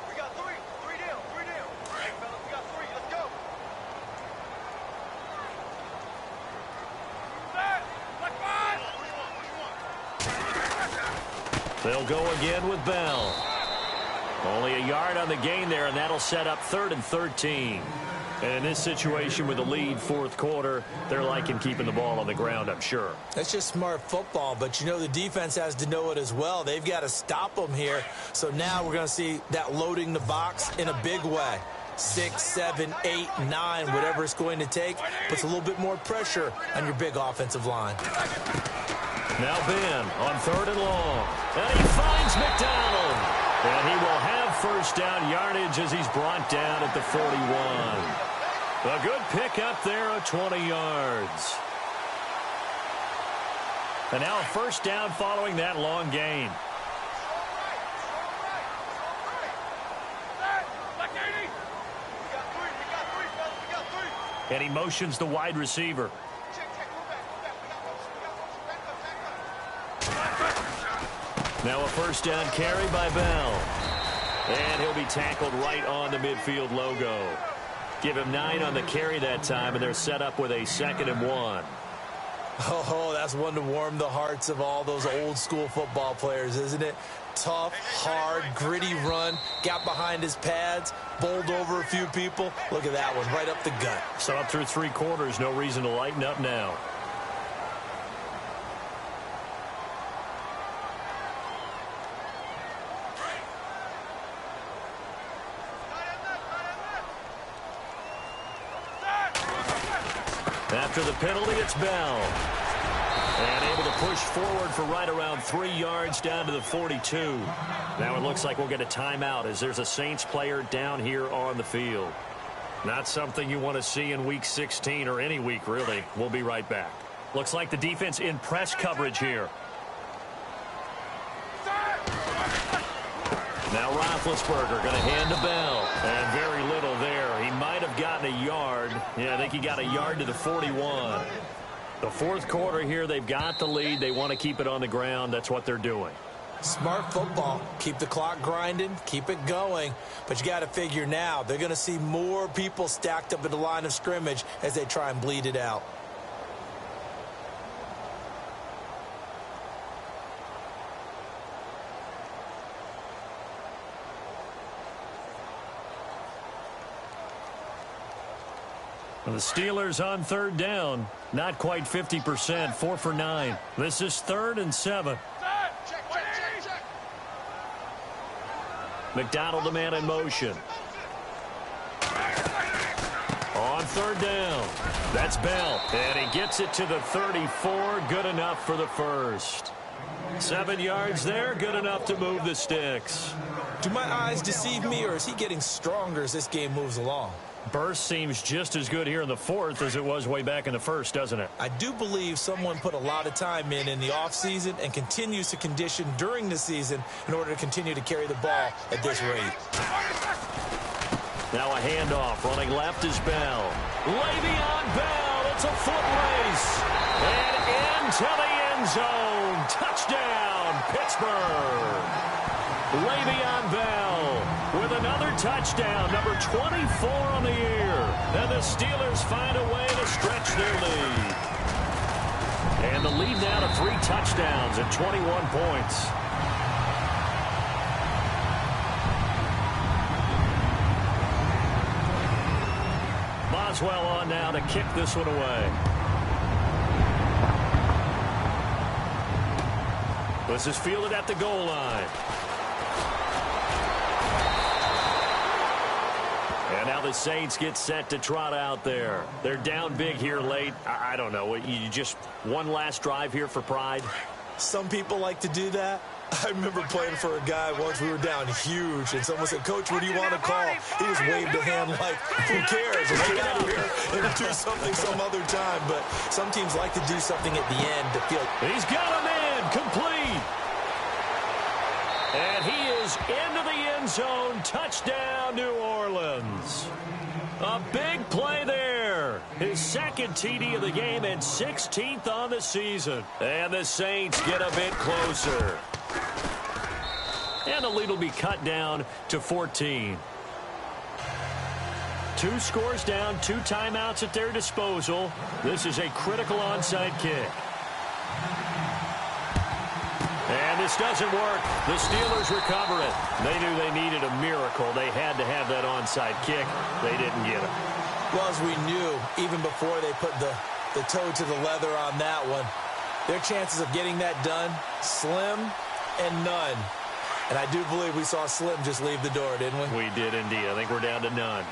We got 3. 3 down. 3 down. All right, fellas, we got 3. Let's go. They'll go again with Bell. Only a yard on the gain there, and that'll set up 3rd and 13. And in this situation with the lead, fourth quarter, they're liking keeping the ball on the ground, I'm sure. That's just smart football, but you know the defense has to know it as well. They've got to stop them here. So now we're going to see that loading the box in a big way. 6, 7, 8, 9, whatever it's going to take, puts a little bit more pressure on your big offensive line. Now Ben on 3rd and long. And he finds McDonald. And he will have first down yardage as he's brought down at the 41. A good pick up there of 20 yards. And now a first down following that long gain. And he motions the wide receiver. Now a first down carry by Bell. And he'll be tackled right on the midfield logo. Give him 9 on the carry that time, and they're set up with a 2nd and 1. Oh, that's one to warm the hearts of all those old school football players, isn't it? Tough, hard, gritty run, got behind his pads, bowled over a few people. Look at that one, right up the gut. So up through 3 quarters, no reason to lighten up now. After the penalty, it's Bell. And able to push forward for right around 3 yards down to the 42. Now it looks like we'll get a timeout as there's a Saints player down here on the field. Not something you want to see in Week 16 or any week, really. We'll be right back. Looks like the defense in press coverage here. Now Roethlisberger going to hand to Bell. And very little there. He might have gotten a yard. Yeah, I think he got a yard to the 41. The fourth quarter here, they've got the lead. They want to keep it on the ground. That's what they're doing. Smart football. Keep the clock grinding. Keep it going. But you got to figure now, they're going to see more people stacked up at the line of scrimmage as they try and bleed it out. The Steelers on 3rd down. Not quite 50%. 4 for 9. This is 3rd and 7. McDonald, the man in motion. On 3rd down. That's Bell. And he gets it to the 34. Good enough for the first. 7 yards there. Good enough to move the sticks. Do my eyes deceive me, or is he getting stronger as this game moves along? Burst seems just as good here in the fourth as it was way back in the first, doesn't it? I do believe someone put a lot of time in the offseason and continues to condition during the season in order to continue to carry the ball at this rate. Now a handoff. Running left is Bell. Le'Veon Bell. It's a foot race. And into the end zone. Touchdown, Pittsburgh. Le'Veon Bell with another touchdown, number 24 on the year. And the Steelers find a way to stretch their lead. And the lead now to 3 touchdowns at 21 points. Boswell on now to kick this one away. This is fielded at the goal line. And now the Saints get set to trot out there. They're down big here late. I don't know. You just one last drive here for pride? Some people like to do that. I remember playing for a guy once. We were down huge, and someone said, "Coach, what do you want to call?" He just waved a hand like, "Who cares? Let's get out of here and do something some other time." But some teams like to do something at the end to feel. He's got a man complete. And he is into the end zone. Touchdown, New Orleans. A big play there. His second TD of the game and 16th on the season. And the Saints get a bit closer. And the lead will be cut down to 14. 2 scores down, 2 timeouts at their disposal. This is a critical onside kick. And this doesn't work. The Steelers recover it. They knew they needed a miracle. They had to have that onside kick. They didn't get it. Well, as we knew, even before they put the toe to the leather on that one, their chances of getting that done, slim and none. And I do believe we saw Slim just leave the door, didn't we? We did indeed. I think we're down to none.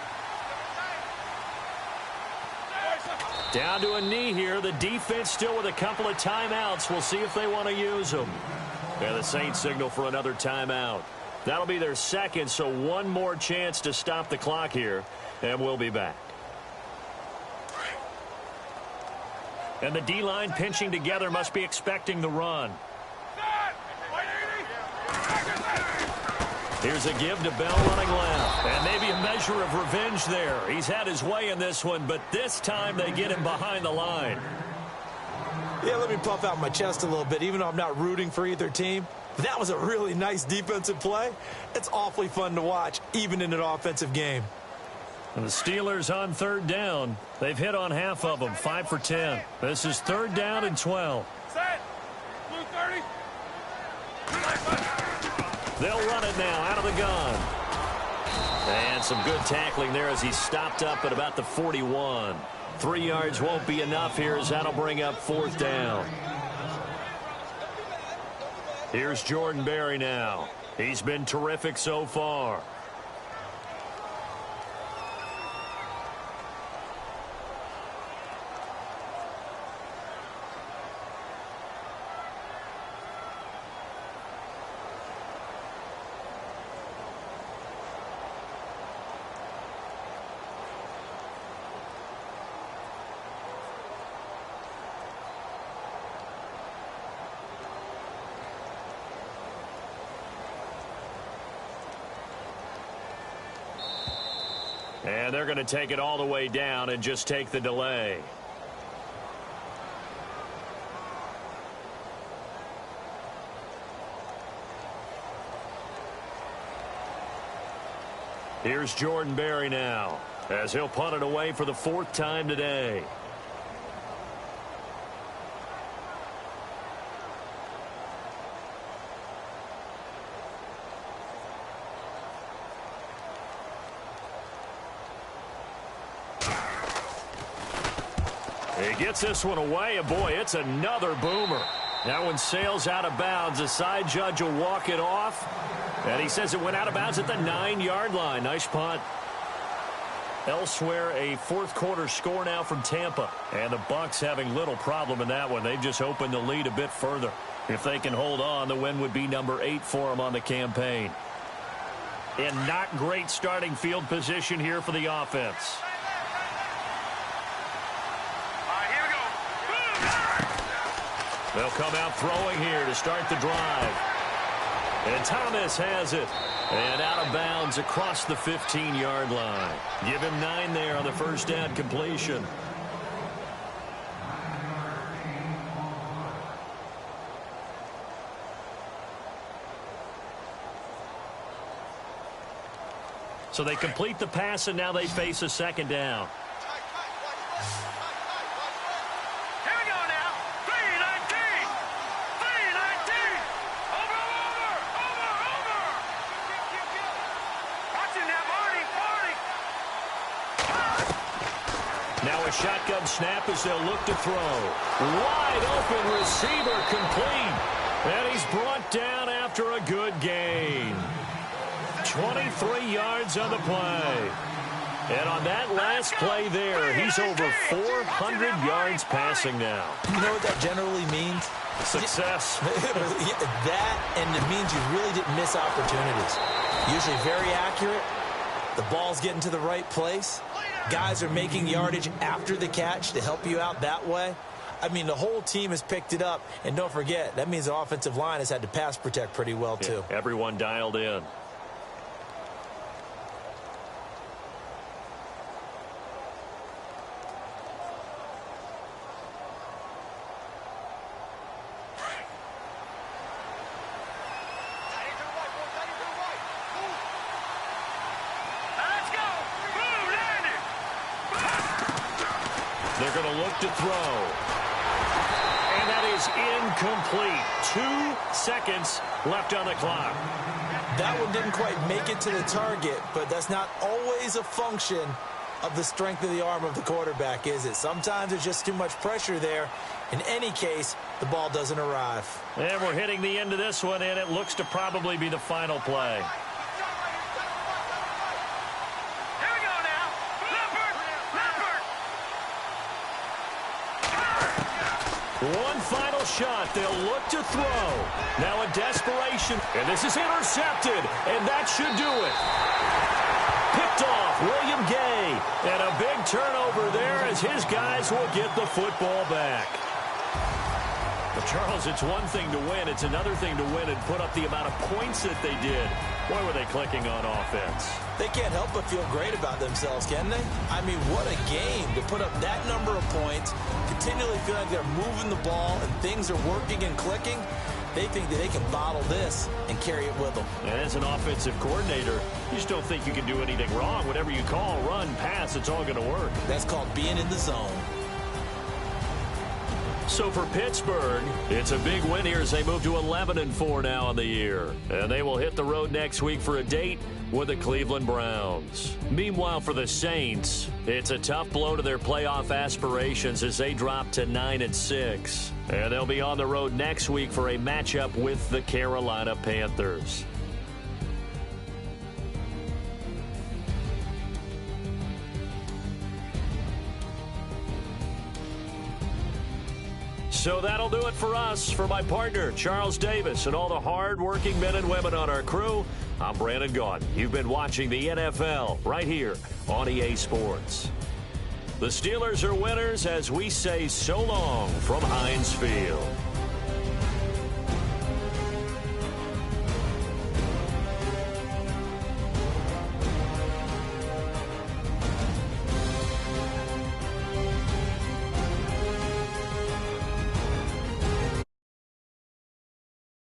Down to a knee here. The defense still with a couple of timeouts. We'll see if they want to use them. And the Saints signal for another timeout. That'll be their second, so one more chance to stop the clock here. And we'll be back. And the D-line pinching together, must be expecting the run. Here's a give to Bell running left. And maybe a measure of revenge there. He's had his way in this one, but this time they get him behind the line. Yeah, let me puff out my chest a little bit, even though I'm not rooting for either team. That was a really nice defensive play. It's awfully fun to watch, even in an offensive game. And the Steelers on 3rd down. They've hit on half of them, 5 for 10. This is 3rd down and 12. Set. Blue 30. They'll run it now out of the gun. And some good tackling there as he stopped up at about the 41. 3 yards won't be enough here as that'll bring up 4th down. Here's Jordan Berry now. He's been terrific so far. And they're going to take it all the way down and just take the delay. Here's Jordan Berry now, as he'll punt it away for the 4th time today. He gets this one away, and boy, it's another boomer. That one sails out of bounds. The side judge will walk it off, and he says it went out of bounds at the 9-yard line. Nice punt. Elsewhere, a 4th quarter score now from Tampa, and the Bucs having little problem in that one. They've just opened the lead a bit further. If they can hold on, the win would be number 8 for them on the campaign. And not great starting field position here for the offense. They'll come out throwing here to start the drive. And Thomas has it. And out of bounds across the 15-yard line. Give him 9 there on the first down completion. So they complete the pass, and now they face a 2nd down. Now a shotgun snap as they'll look to throw. Wide open receiver complete. And he's brought down after a good gain. 23 yards on the play. And on that last play there, he's over 400 yards passing now. You know what that generally means? Success. That, and it means you really didn't miss opportunities. Usually very accurate. The ball's getting to the right place. Guys are making yardage after the catch to help you out that way. I mean, the whole team has picked it up. And don't forget, that means the offensive line has had to pass protect pretty well, too. Yeah, everyone dialed in. They're going to look to throw. And that is incomplete. 2 seconds left on the clock. That one didn't quite make it to the target, but that's not always a function of the strength of the arm of the quarterback, is it? Sometimes there's just too much pressure there. In any case, the ball doesn't arrive. And we're hitting the end of this one, and it looks to probably be the final play. One final shot. They'll look to throw. Now a desperation. And this is intercepted. And that should do it. Picked off William Gay. And a big turnover there as his guys will get the football back. But Charles, it's one thing to win. It's another thing to win and put up the amount of points that they did. Boy, were they clicking on offense. They can't help but feel great about themselves, can they? I mean, what a game to put up that number of points, continually feel like they're moving the ball and things are working and clicking. They think that they can bottle this and carry it with them. And as an offensive coordinator, you just don't think you can do anything wrong. Whatever you call, run, pass, it's all going to work. That's called being in the zone. So for Pittsburgh, it's a big win here as they move to 11-4 now on the year. And they will hit the road next week for a date with the Cleveland Browns. Meanwhile, for the Saints, it's a tough blow to their playoff aspirations as they drop to 9-6. And they'll be on the road next week for a matchup with the Carolina Panthers. So that'll do it for us. For my partner, Charles Davis, and all the hard-working men and women on our crew, I'm Brandon Gaudin. You've been watching the NFL right here on EA Sports. The Steelers are winners as we say so long from Heinz Field.